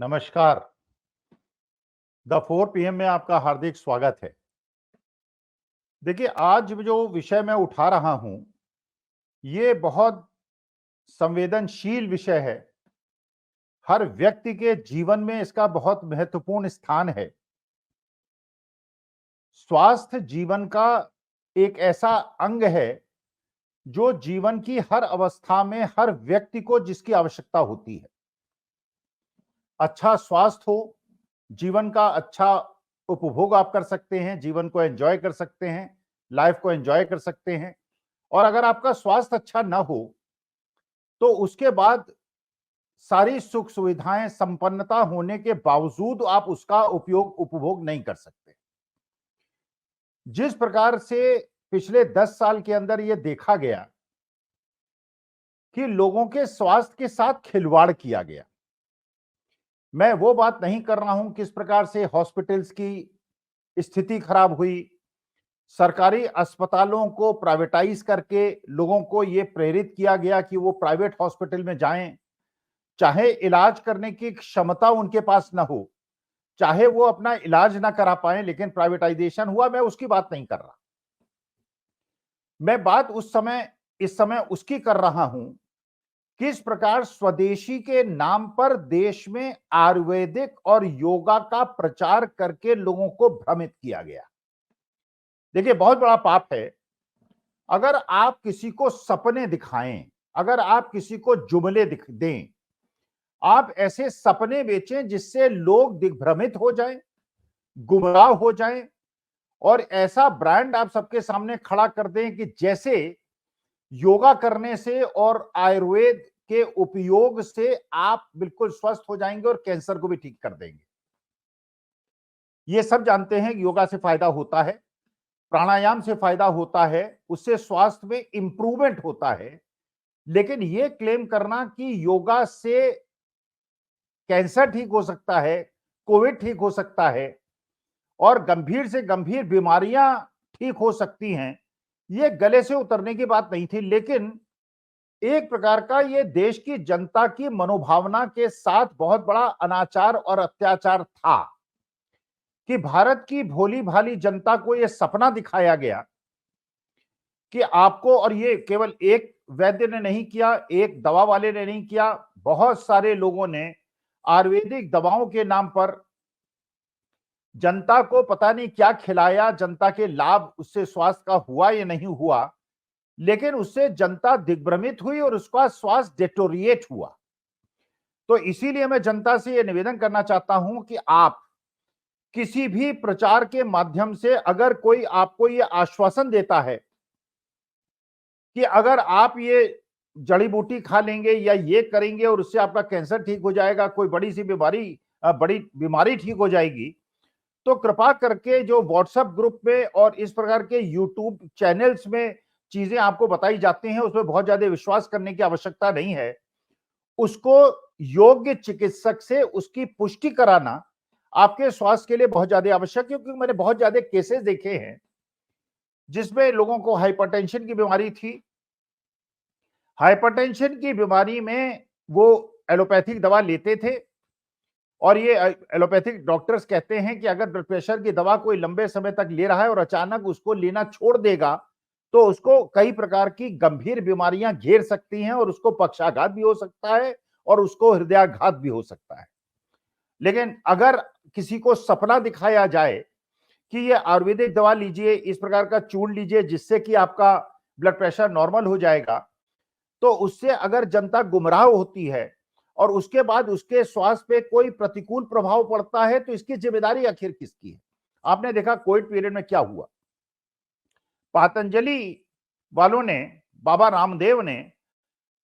नमस्कार। The 4 PM में आपका हार्दिक स्वागत है। देखिए, आज जो विषय मैं उठा रहा हूं, ये बहुत संवेदनशील विषय है। हर व्यक्ति के जीवन में इसका बहुत महत्वपूर्ण स्थान है। स्वास्थ्य जीवन का एक ऐसा अंग है, जो जीवन की हर अवस्था में हर व्यक्ति को जिसकी आवश्यकता होती है। अच्छा स्वास्थ्य हो, जीवन का अच्छा उपभोग आप कर सकते हैं, जीवन को एन्जॉय कर सकते हैं, लाइफ को एन्जॉय कर सकते हैं। और अगर आपका स्वास्थ्य अच्छा ना हो, तो उसके बाद सारी सुख सुविधाएं संपन्नता होने के बावजूद आप उसका उपयोग उपभोग नहीं कर सकते। जिस प्रकार से पिछले 10 साल के अंदर यह देखा गया कि लोगों के स्वास्थ्य के साथ खिलवाड़ किया गया। मैं वो बात नहीं कर रहा हूं किस प्रकार से हॉस्पिटल्स की स्थिति खराब हुई, सरकारी अस्पतालों को प्राइवेटाइज करके लोगों को यह प्रेरित किया गया कि वो प्राइवेट हॉस्पिटल में जाएं, चाहे इलाज करने की क्षमता उनके पास ना हो, चाहे वो अपना इलाज ना करा पाए, लेकिन प्राइवेटाइजेशन हुआ। मैं उसकी बात नहीं कर रहा। मैं बात इस समय उसकी कर रहा हूं, किस प्रकार स्वदेशी के नाम पर देश में आयुर्वेदिक और योगा का प्रचार करके लोगों को भ्रमित किया गया। देखिए, बहुत बड़ा पाप है अगर आप किसी को सपने दिखाएं, अगर आप किसी को जुमले दें, आप ऐसे सपने बेचें जिससे लोग दिग्भ्रमित हो जाएं, गुमराह हो जाएं, और ऐसा ब्रांड आप सबके सामने खड़ा कर दें कि जैसे योगा करने से और आयुर्वेद के उपयोग से आप बिल्कुल स्वस्थ हो जाएंगे और कैंसर को भी ठीक कर देंगे। ये सब जानते हैं कि योगा से फायदा होता है, प्राणायाम से फायदा होता है, उससे स्वास्थ्य में इंप्रूवमेंट होता है। लेकिन यह क्लेम करना कि योगा से कैंसर ठीक हो सकता है, कोविड ठीक हो सकता है और गंभीर से गंभीर बीमारियां ठीक हो सकती हैं, यह गले से उतरने की बात नहीं थी। लेकिन एक प्रकार का यह देश की जनता की मनोभावना के साथ बहुत बड़ा अनाचार और अत्याचार था कि भारत की भोली भाली जनता को यह सपना दिखाया गया कि आपको, और ये केवल एक वैद्य ने नहीं किया, एक दवा वाले ने नहीं किया, बहुत सारे लोगों ने आयुर्वेदिक दवाओं के नाम पर जनता को पता नहीं क्या खिलाया, जनता के लाभ उससे स्वास्थ्य का हुआ या नहीं हुआ, लेकिन उससे जनता दिग्भ्रमित हुई और उसका स्वास्थ्य डेटोरिएट हुआ। तो इसीलिए मैं जनता से यह निवेदन करना चाहता हूं कि आप किसी भी प्रचार के माध्यम से अगर कोई आपको यह आश्वासन देता है कि अगर आप ये जड़ी बूटी खा लेंगे या ये करेंगे और उससे आपका कैंसर ठीक हो जाएगा, कोई बड़ी बीमारी ठीक हो जाएगी, तो कृपा करके जो व्हाट्सएप ग्रुप में और इस प्रकार के यूट्यूब चैनल्स में चीजें आपको बताई जाती हैं, उसमें बहुत ज्यादा विश्वास करने की आवश्यकता नहीं है। उसको योग्य चिकित्सक से उसकी पुष्टि कराना आपके स्वास्थ्य के लिए बहुत ज्यादा आवश्यक है, क्योंकि मैंने बहुत ज्यादा केसेस देखे हैं जिसमें लोगों को हाइपरटेंशन की बीमारी थी। हाइपरटेंशन की बीमारी में वो एलोपैथिक दवा लेते थे और ये एलोपैथिक डॉक्टर्स कहते हैं कि अगर ब्लड प्रेशर की दवा कोई लंबे समय तक ले रहा है और अचानक उसको लेना छोड़ देगा, तो उसको कई प्रकार की गंभीर बीमारियां घेर सकती हैं और उसको पक्षाघात भी हो सकता है और उसको हृदयाघात भी हो सकता है। लेकिन अगर किसी को सपना दिखाया जाए कि ये आयुर्वेदिक दवा लीजिए, इस प्रकार का चूर्ण लीजिए जिससे कि आपका ब्लड प्रेशर नॉर्मल हो जाएगा, तो उससे अगर जनता गुमराह होती है और उसके बाद उसके स्वास्थ्य पे कोई प्रतिकूल प्रभाव पड़ता है, तो इसकी जिम्मेदारी आखिर किसकी है? आपने देखा कोविड पीरियड में क्या हुआ। पतंजलि वालों ने, बाबा रामदेव ने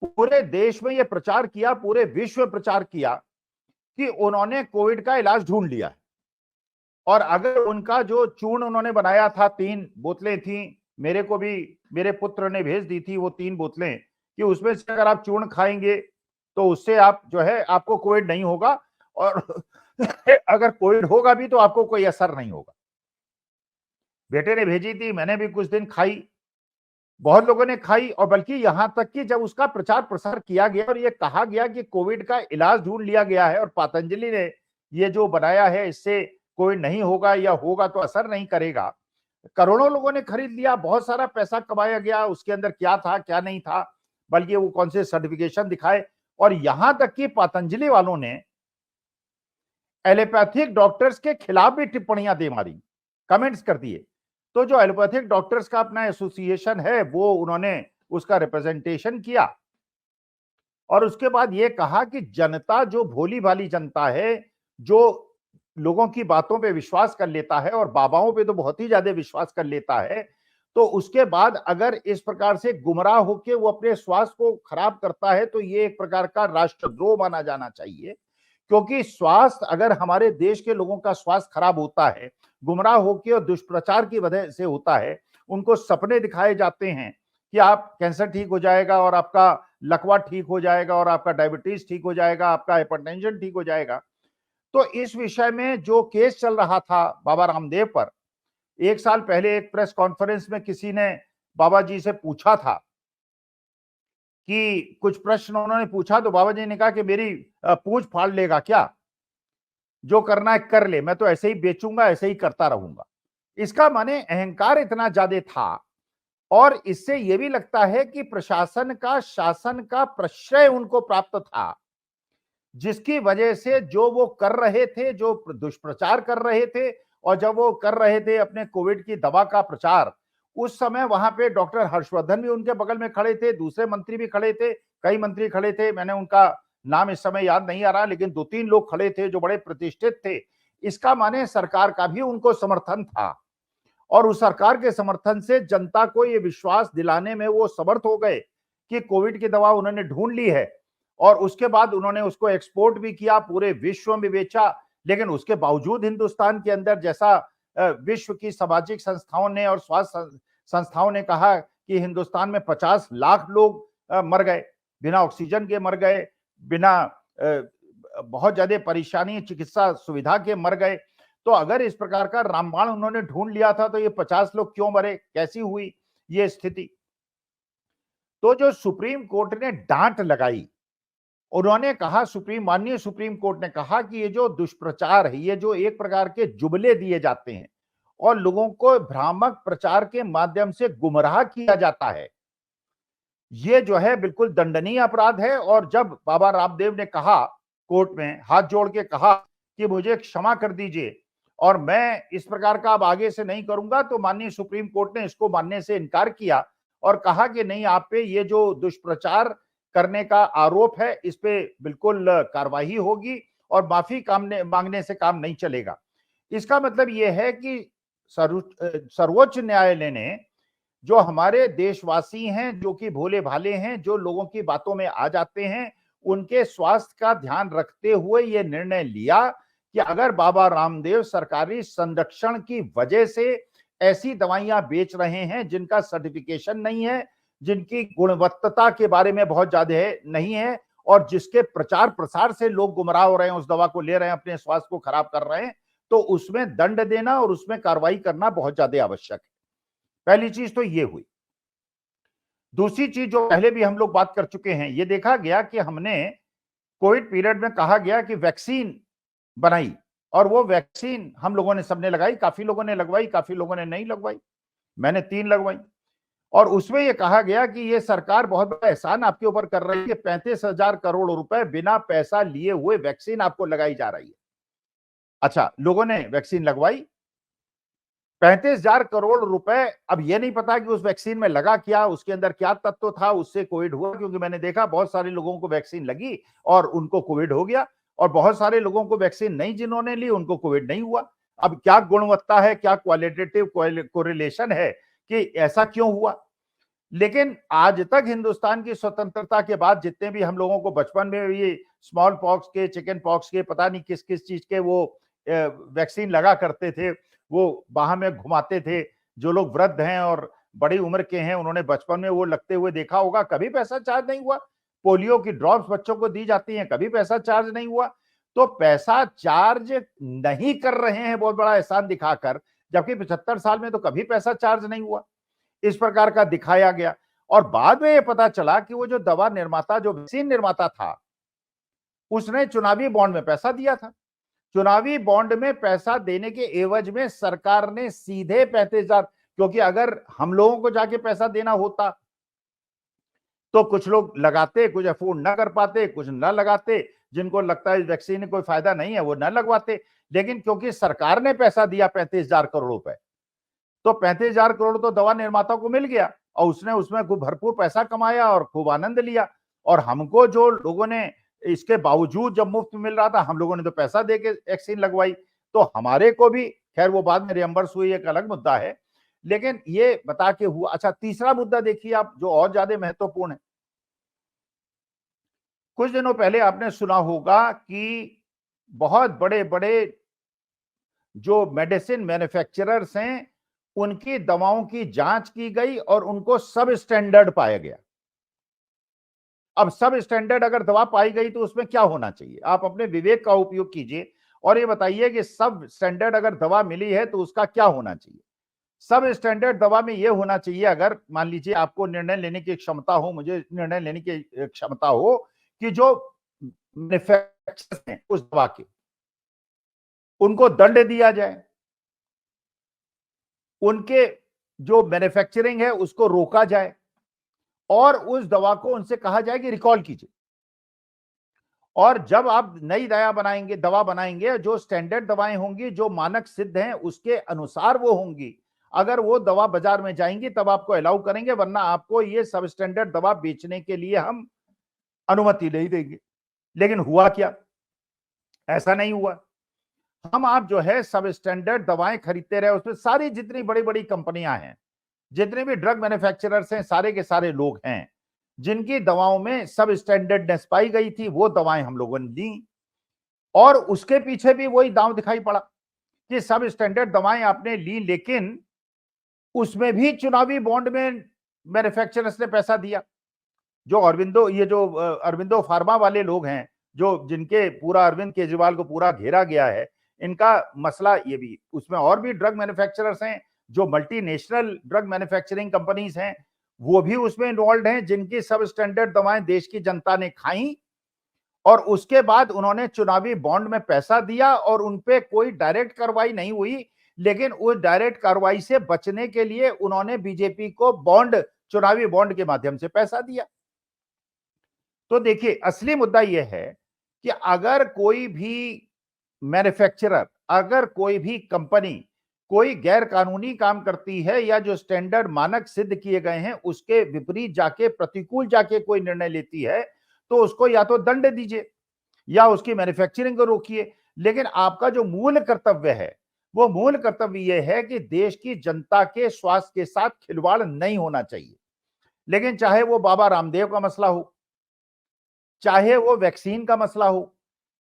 पूरे देश में यह प्रचार किया, पूरे विश्व में प्रचार किया कि उन्होंने कोविड का इलाज ढूंढ लिया है। और अगर उनका जो चूर्ण उन्होंने बनाया था, 3 बोतलें थी, मेरे को भी मेरे पुत्र ने भेज दी थी वो 3 बोतलें, कि उसमें से अगर आप चूर्ण खाएंगे तो उससे आप जो है आपको कोविड नहीं होगा, और अगर कोविड होगा भी तो आपको कोई असर नहीं होगा। बेटे ने भेजी थी, मैंने भी कुछ दिन खाई, बहुत लोगों ने खाई, और बल्कि यहां तक कि जब उसका प्रचार प्रसार किया गया और ये कहा गया कि कोविड का इलाज ढूंढ लिया गया है और पतंजलि ने ये जो बनाया है इससे कोविड नहीं होगा, या होगा तो असर नहीं करेगा, करोड़ों लोगों ने खरीद लिया, बहुत सारा पैसा कमाया गया। उसके अंदर क्या था क्या नहीं था, बल्कि वो कौन से सर्टिफिकेशन दिखाए, और यहां तक कि पतंजलि वालों ने एलोपैथिक डॉक्टर्स के खिलाफ भी टिप्पणियां दे मारी, कमेंट्स कर दिए। तो जो एलोपैथिक डॉक्टर्स का अपना एसोसिएशन है वो उन्होंने उसका रिप्रेजेंटेशन किया, और उसके बाद ये कहा कि जनता जो भोली भाली जनता है, जो लोगों की बातों पे विश्वास कर लेता है और बाबाओं पे तो बहुत ही ज्यादा विश्वास कर लेता है, तो उसके बाद अगर इस प्रकार से गुमराह होकर वो अपने स्वास्थ्य को खराब करता है तो ये एक प्रकार का राष्ट्रद्रोह माना जाना चाहिए। क्योंकि स्वास्थ्य, अगर हमारे देश के लोगों का स्वास्थ्य खराब होता है, गुमराह होकर और दुष्प्रचार की वजह से होता है, उनको सपने दिखाए जाते हैं कि आप कैंसर ठीक हो जाएगा और आपका लकवा ठीक हो जाएगा और आपका डायबिटीज ठीक हो जाएगा, आपका हाइपरटेंशन ठीक हो जाएगा। तो इस विषय में जो केस चल रहा था बाबा रामदेव पर, एक साल पहले एक प्रेस कॉन्फ्रेंस में किसी ने बाबा जी से पूछा था कि कुछ प्रश्न उन्होंने पूछा, तो बाबा जी ने कहा कि मेरी पूंछ फाड़ लेगा क्या, जो करना है कर ले, मैं तो ऐसे ही बेचूंगा, ऐसे ही करता रहूंगा। इसका माने अहंकार इतना ज्यादा था, और इससे यह भी लगता है कि प्रशासन का, शासन का प्रश्रय उनको प्राप्त था, जिसकी वजह से जो वो कर रहे थे, जो दुष्प्रचार कर रहे थे, और जब वो कर रहे थे अपने कोविड की दवा का प्रचार, उस समय वहां पे डॉक्टर हर्षवर्धन भी उनके बगल में खड़े थे, दूसरे मंत्री भी खड़े थे, कई मंत्री खड़े थे, मैंने उनका नाम इस समय याद नहीं आ रहा, लेकिन 2-3 लोग खड़े थे जो बड़े प्रतिष्ठित थे। इसका माने सरकार का भी उनको समर्थन था, और उस सरकार के समर्थन से जनता को ये विश्वास दिलाने में वो समर्थ हो गए कि कोविड की दवा उन्होंने ढूंढ ली है, और उसके बाद उन्होंने उसको एक्सपोर्ट भी किया, पूरे विश्व में बेचा। लेकिन उसके बावजूद हिंदुस्तान के अंदर, जैसा विश्व की सामाजिक संस्थाओं ने और स्वास्थ्य संस्थाओं ने कहा कि हिंदुस्तान में 50 लाख लोग मर गए, बिना ऑक्सीजन के मर गए, बिना बहुत ज्यादा परेशानी चिकित्सा सुविधा के मर गए। तो अगर इस प्रकार का रामबाण उन्होंने ढूंढ लिया था तो ये 50 लोग क्यों मरे, कैसी हुई ये स्थिति। तो जो सुप्रीम कोर्ट ने डांट लगाई, उन्होंने कहा, माननीय सुप्रीम कोर्ट ने कहा कि ये जो दुष्प्रचार है, ये जो एक प्रकार के जुमले दिए जाते हैं और लोगों को भ्रामक प्रचार के माध्यम से गुमराह किया जाता है, ये जो है बिल्कुल दंडनीय अपराध है। और जब बाबा रामदेव ने कहा, कोर्ट में हाथ जोड़ के कहा कि मुझे क्षमा कर दीजिए और मैं इस प्रकार का अब आगे से नहीं करूंगा, तो माननीय सुप्रीम कोर्ट ने इसको मानने से इनकार किया और कहा कि नहीं, आप पे ये जो दुष्प्रचार करने का आरोप है इस पे बिल्कुल कार्रवाई होगी और माफी मांगने से काम नहीं चलेगा। इसका मतलब यह है कि सर्वोच्च न्यायालय ने, जो हमारे देशवासी हैं, जो कि भोले भाले हैं, जो लोगों की बातों में आ जाते हैं, उनके स्वास्थ्य का ध्यान रखते हुए यह निर्णय लिया कि अगर बाबा रामदेव सरकारी संरक्षण की वजह से ऐसी दवाइयां बेच रहे हैं जिनका सर्टिफिकेशन नहीं है, जिनकी गुणवत्ता के बारे में बहुत ज्यादा नहीं है, और जिसके प्रचार प्रसार से लोग गुमराह हो रहे हैं, उस दवा को ले रहे हैं, अपने स्वास्थ्य को खराब कर रहे हैं, तो उसमें दंड देना और उसमें कार्रवाई करना बहुत ज्यादा आवश्यक है। पहली चीज तो ये हुई। दूसरी चीज जो पहले भी हम लोग बात कर चुके हैं, ये देखा गया कि हमने कोविड पीरियड में कहा गया कि वैक्सीन बनाई, और वो वैक्सीन हम लोगों ने सबने लगाई, काफी लोगों ने लगवाई, काफी लोगों ने नहीं लगवाई, मैंने 3 लगवाई। और उसमें यह कहा गया कि ये सरकार बहुत बड़ा एहसान आपके ऊपर कर रही है, 35,000 करोड़ रुपए बिना पैसा लिए हुए वैक्सीन आपको लगाई जा रही है। अच्छा, लोगों ने वैक्सीन लगवाई, 35,000 करोड़ रुपए। अब ये नहीं पता कि उस वैक्सीन में लगा क्या, उसके अंदर क्या तत्व था, उससे कोविड हुआ, क्योंकि मैंने देखा बहुत सारे लोगों को वैक्सीन लगी और उनको कोविड हो गया, और बहुत सारे लोगों को वैक्सीन नहीं जिन्होंने ली उनको कोविड नहीं हुआ। अब क्या गुणवत्ता है, क्या क्वालिटेटिव कोरिलेशन है कि ऐसा क्यों हुआ। लेकिन आज तक हिंदुस्तान की स्वतंत्रता के बाद जितने भी हम लोगों को बचपन में ये स्मॉल पॉक्स के, चिकन पॉक्स के, पता नहीं किस किस चीज के वो वैक्सीन लगा करते थे, वो बाह में घुमाते थे, जो लोग वृद्ध हैं और बड़ी उम्र के हैं उन्होंने बचपन में वो लगते हुए देखा होगा, कभी पैसा चार्ज नहीं हुआ। पोलियो की ड्रॉप्स बच्चों को दी जाती हैं, कभी पैसा चार्ज नहीं हुआ। तो पैसा चार्ज नहीं कर रहे हैं बहुत बड़ा एहसान दिखाकर, जबकि 75 साल में तो कभी पैसा चार्ज नहीं हुआ। इस प्रकार का दिखाया गया। और बाद में ये पता चला कि वो जो दवा निर्माता, जो वैक्सीन निर्माता था, उसने चुनावी बॉन्ड में पैसा दिया था। चुनावी बॉन्ड में पैसा देने के एवज में सरकार ने सीधे 35,000, क्योंकि अगर हम लोगों को जाके पैसा देना होता तो कुछ लोग लगाते, कुछ अफोर्ड ना कर पाते, कुछ ना लगाते, जिनको लगता है वैक्सीन में कोई फायदा नहीं है वो ना लगवाते। लेकिन क्योंकि सरकार ने पैसा दिया 35,000 करोड़ रुपए, तो 35,000 करोड़ तो दवा निर्माता को मिल गया और उसने उसमें खूब भरपूर पैसा कमाया और खूब आनंद लिया। और हमको जो लोगों ने इसके बावजूद जब मुफ्त मिल रहा था, हम लोगों ने तो पैसा दे के वैक्सीन लगवाई, तो हमारे को भी, खैर वो बाद में रियम्बर्स हुई, एक अलग मुद्दा है। लेकिन ये बता के हुआ। अच्छा, तीसरा मुद्दा देखिए आप, जो और ज्यादा महत्वपूर्ण है। कुछ दिनों पहले आपने सुना होगा कि बहुत बड़े बड़े जो मेडिसिन मैन्युफैक्चरर्स हैं, उनकी दवाओं की जांच की गई और उनको सब स्टैंडर्ड पाया गया। अब सब स्टैंडर्ड अगर दवा पाई गई तो उसमें क्या होना चाहिए? आप अपने विवेक का उपयोग कीजिए और ये बताइए कि सब स्टैंडर्ड अगर दवा मिली है तो उसका क्या होना चाहिए? सब स्टैंडर्ड दवा में यह होना चाहिए, अगर मान लीजिए आपको निर्णय लेने की क्षमता हो, मुझे निर्णय लेने की क्षमता हो कि जो मैन्युफैक्चरर्स हैं उस दवा के, उनको दंड दिया जाए, उनके जो मैन्युफैक्चरिंग है उसको रोका जाए और उस दवा को उनसे कहा जाए कि रिकॉल कीजिए। और जब आप नई दवा बनाएंगे, जो स्टैंडर्ड दवाएं होंगी, जो मानक सिद्ध हैं उसके अनुसार वो होंगी, अगर वो दवा बाजार में जाएंगी तब आपको अलाउ करेंगे, वरना आपको ये सब स्टैंडर्ड दवा बेचने के लिए हम अनुमति नहीं देंगे। लेकिन हुआ क्या? ऐसा नहीं हुआ। हम आप जो है सब स्टैंडर्ड दवाएं खरीदते रहे, उसमें सारी जितनी बड़ी बड़ी कंपनियां हैं, जितने भी ड्रग मैन्युफैक्चरर्स हैं, सारे के सारे लोग हैं जिनकी दवाओं में सब स्टैंडर्डनेस पाई गई थी, वो दवाएं हम लोगों ने दी। और उसके पीछे भी वही दांव दिखाई पड़ा कि सब स्टैंडर्ड दवाएं आपने ली, लेकिन उसमें भी चुनावी बॉन्ड में मैन्युफैक्चरर्स ने पैसा दिया। जो अरविंदो, ये जो अरविंदो फार्मा वाले लोग हैं, जो जिनके पूरा अरविंद केजरीवाल को पूरा घेरा गया है, इनका मसला ये भी, उसमें और भी ड्रग मैन्युफैक्चरर्स हैं, जो मल्टीनेशनल ड्रग मैन्युफैक्चरिंग कंपनीज हैं, वो भी उसमें इन्वॉल्व हैं, जिनकी सब स्टैंडर्ड दवाएं देश की जनता ने खाई और उसके बाद उन्होंने चुनावी बॉन्ड में पैसा दिया और उनपे कोई डायरेक्ट कार्रवाई नहीं हुई, लेकिन उस डायरेक्ट कार्रवाई से बचने के लिए उन्होंने बीजेपी को बॉन्ड, चुनावी बॉन्ड के माध्यम से पैसा दिया। तो देखिए, असली मुद्दा यह है कि अगर कोई भी मैन्युफैक्चरर, अगर कोई भी कंपनी कोई गैर कानूनी काम करती है या जो स्टैंडर्ड मानक सिद्ध किए गए हैं उसके विपरीत जाके, प्रतिकूल जाके कोई निर्णय लेती है, तो उसको या तो दंड दीजिए या उसकी मैन्युफैक्चरिंग को रोकिए। लेकिन आपका जो मूल कर्तव्य है, वो मूल कर्तव्य यह है कि देश की जनता के स्वास्थ्य के साथ खिलवाड़ नहीं होना चाहिए। लेकिन चाहे वो बाबा रामदेव का मसला हो, चाहे वो वैक्सीन का मसला हो,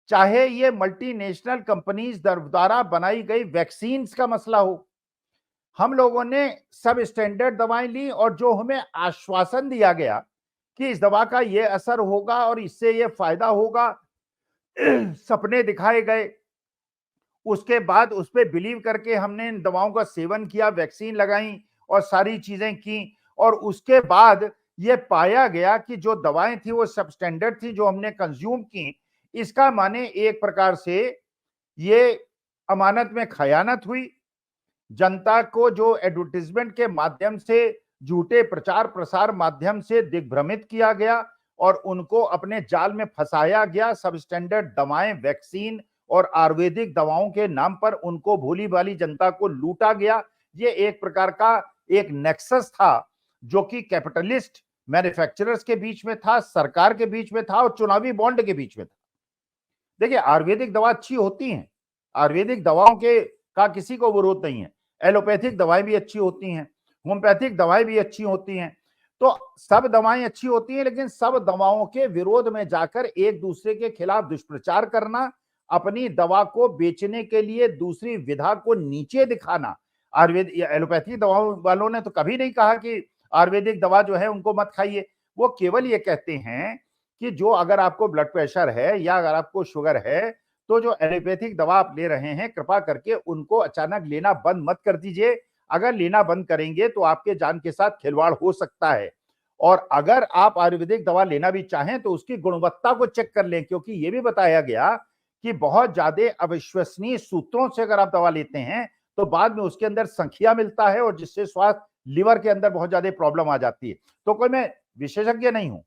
चाहे ये मल्टीनेशनल कंपनीज द्वारा बनाई गई वैक्सीन का मसला हो, हम लोगों ने सब स्टैंडर्ड दवाएं ली और जो हमें आश्वासन दिया गया कि इस दवा का ये असर होगा और इससे ये फायदा होगा, सपने दिखाए गए, उसके बाद उस पर बिलीव करके हमने इन दवाओं का सेवन किया, वैक्सीन लगाई और सारी चीजें की, और उसके बाद ये पाया गया कि जो दवाएं थी वो सब स्टैंडर्ड थी, जो हमने कंज्यूम की, इसका माने एक प्रकार से ये अमानत में खयानत हुई। जनता को जो एडवर्टाइजमेंट के माध्यम से, झूठे प्रचार प्रसार माध्यम से दिग्भ्रमित किया गया और उनको अपने जाल में फंसाया गया। सब स्टैंडर्ड दवाएं, वैक्सीन और आयुर्वेदिक दवाओं के नाम पर उनको, भोली भाली जनता को लूटा गया। ये एक प्रकार का एक नेक्सस था जो कि कैपिटलिस्ट मैन्युफैक्चरर्स के बीच में था, सरकार के बीच में था और चुनावी बॉन्ड के बीच में था। देखिए, आयुर्वेदिक दवा अच्छी होती हैं, आयुर्वेदिक दवाओं के का किसी को विरोध नहीं है, एलोपैथिक दवाएं भी अच्छी होती हैं, होम्योपैथिक दवाएं भी अच्छी होती हैं, तो सब दवाएं अच्छी होती हैं, लेकिन सब दवाओं के विरोध में जाकर एक दूसरे के खिलाफ दुष्प्रचार करना, अपनी दवा को बेचने के लिए दूसरी विधा को नीचे दिखाना। आयुर्वेद एलोपैथिक दवाओं वालों ने तो कभी नहीं कहा कि आयुर्वेदिक दवा जो है उनको मत खाइए, वो केवल ये कहते हैं कि जो अगर आपको ब्लड प्रेशर है या अगर आपको शुगर है, तो जो एलोपैथिक दवा आप ले रहे हैं, कृपा करके उनको अचानक लेना बंद मत कर दीजिए। अगर लेना बंद करेंगे तो आपके जान के साथ खिलवाड़ हो सकता है। और अगर आप आयुर्वेदिक दवा लेना भी चाहें तो उसकी गुणवत्ता को चेक कर लें, क्योंकि ये भी बताया गया कि बहुत ज्यादा अविश्वसनीय सूत्रों से अगर आप दवा लेते हैं तो बाद में उसके अंदर संखिया मिलता है और जिससे स्वास्थ्य लिवर के अंदर बहुत ज्यादा प्रॉब्लम आ जाती है। तो कोई मैं विशेषज्ञ नहीं हूं,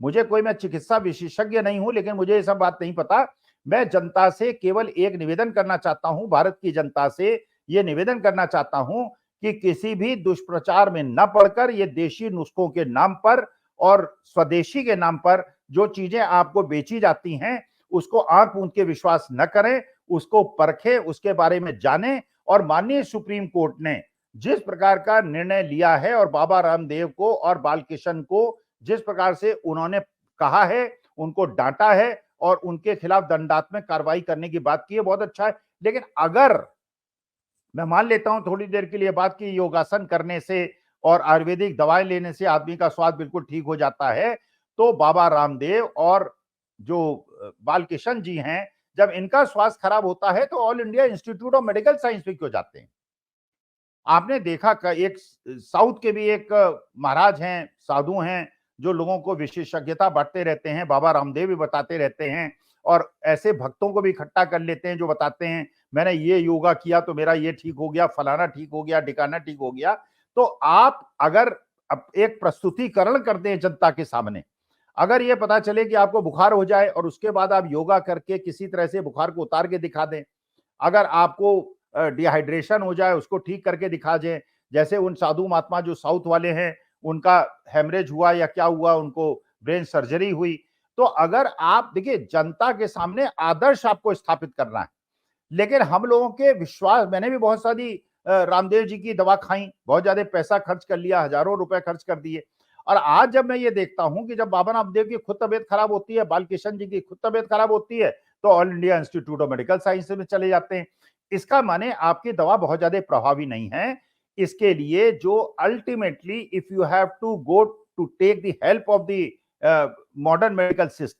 मुझे कोई मैं चिकित्सा विशेषज्ञ नहीं हूं, लेकिन मुझे ये सब बात नहीं पता। मैं जनता से केवल एक निवेदन करना चाहता हूं, भारत की जनता से ये निवेदन करना चाहता हूं कि किसी भी दुष्प्रचार में न पड़कर ये देशी नुस्खों के नाम पर और स्वदेशी के नाम पर जो चीजें आपको बेची जाती हैं उसको आंख मूंद के विश्वास न करें, उसको परखें, उसके बारे में जानें। और माननीय सुप्रीम कोर्ट ने जिस प्रकार का निर्णय लिया है और बाबा रामदेव को और बालकिशन को जिस प्रकार से उन्होंने कहा है, उनको डांटा है और उनके खिलाफ दंडात्मक कार्रवाई करने की बात की है, बहुत अच्छा है। लेकिन अगर मैं मान लेता हूं थोड़ी देर के लिए बात की योगासन करने से और आयुर्वेदिक दवाएं लेने से आदमी का स्वास्थ्य बिल्कुल ठीक हो जाता है, तो बाबा रामदेव और जो बालकिशन जी हैं, जब इनका स्वास्थ्य खराब होता है तो all India institute of medical science पे क्यों जाते हैं? आपने देखा एक साउथ के भी एक महाराज हैं, साधु हैं, जो लोगों को विशेषज्ञता बांटते रहते हैं, बाबा रामदेव भी बताते रहते हैं और ऐसे भक्तों को भी इकट्ठा कर लेते हैं जो बताते हैं मैंने ये योगा किया तो मेरा ये ठीक हो गया, फलाना ठीक हो गया, ढिकाना ठीक हो गया। तो आप अगर अब एक प्रस्तुतिकरण करते हैं जनता के सामने, अगर ये पता चले कि आपको बुखार हो जाए और उसके बाद आप योगा करके किसी तरह से बुखार को उतार के दिखा दें, अगर आपको डिहाइड्रेशन हो जाए उसको ठीक करके दिखा दें, जैसे उन साधु महात्मा जो साउथ वाले हैं, उनका हेमरेज हुआ या क्या हुआ, उनको ब्रेन सर्जरी हुई। तो अगर आप देखिए जनता के सामने आदर्श आपको स्थापित करना है, लेकिन हम लोगों के विश्वास, मैंने भी बहुत सारी रामदेव जी की दवा खाई, बहुत ज्यादा पैसा खर्च कर लिया, हजारों रुपए खर्च कर दिए। और आज जब मैं ये देखता हूं कि जब बाबा रामदेव की खुद तबीयत खराब होती है, बालकिशन जी की खुद तबीयत खराब होती है, तो all India institute of medical science में चले जाते हैं। इसका माने आपकी दवा बहुत ज्यादा प्रभावी नहीं है। इसके लिए जो ultimately if you have to go to take the help of the modern medical system,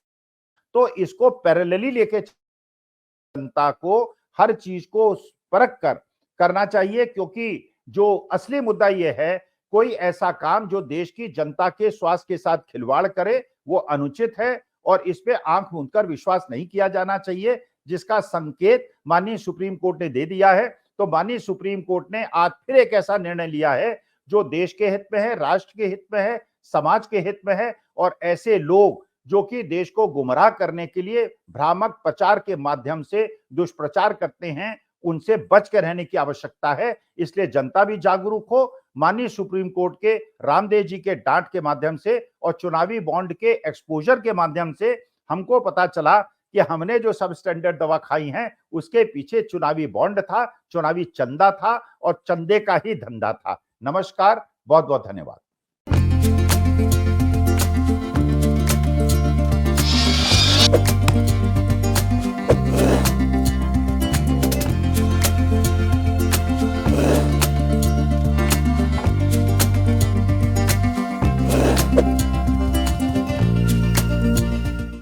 तो इसको पैरेलली लेके जनता को हर चीज को परख कर करना चाहिए, क्योंकि जो असली मुद्दा यह है, कोई ऐसा काम जो देश की जनता के स्वास्थ्य के साथ खिलवाड़ करे वो अनुचित है और इस पे आंख मूंदकर विश्वास नहीं किया जाना चाहिए, जिसका संकेत माननीय सुप्रीम कोर्ट ने दे दिया है। तो माननीय सुप्रीम कोर्ट ने आज फिर एक ऐसा निर्णय लिया है जो देश के हित में है, राष्ट्र के हित में है, समाज के हित में है। और ऐसे लोग जो कि देश को गुमराह करने के लिए भ्रामक प्रचार के माध्यम से दुष्प्रचार करते हैं, उनसे बच के रहने की आवश्यकता है। इसलिए जनता भी जागरूक हो। माननीय सुप्रीम कोर्ट के रामदेव जी के डांट के माध्यम से और चुनावी बॉन्ड के एक्सपोजर के माध्यम से हमको पता चला कि हमने जो सब स्टैंडर्ड दवा खाई है उसके पीछे चुनावी बॉन्ड था, चुनावी चंदा था और चंदे का ही धंधा था। नमस्कार, बहुत बहुत धन्यवाद।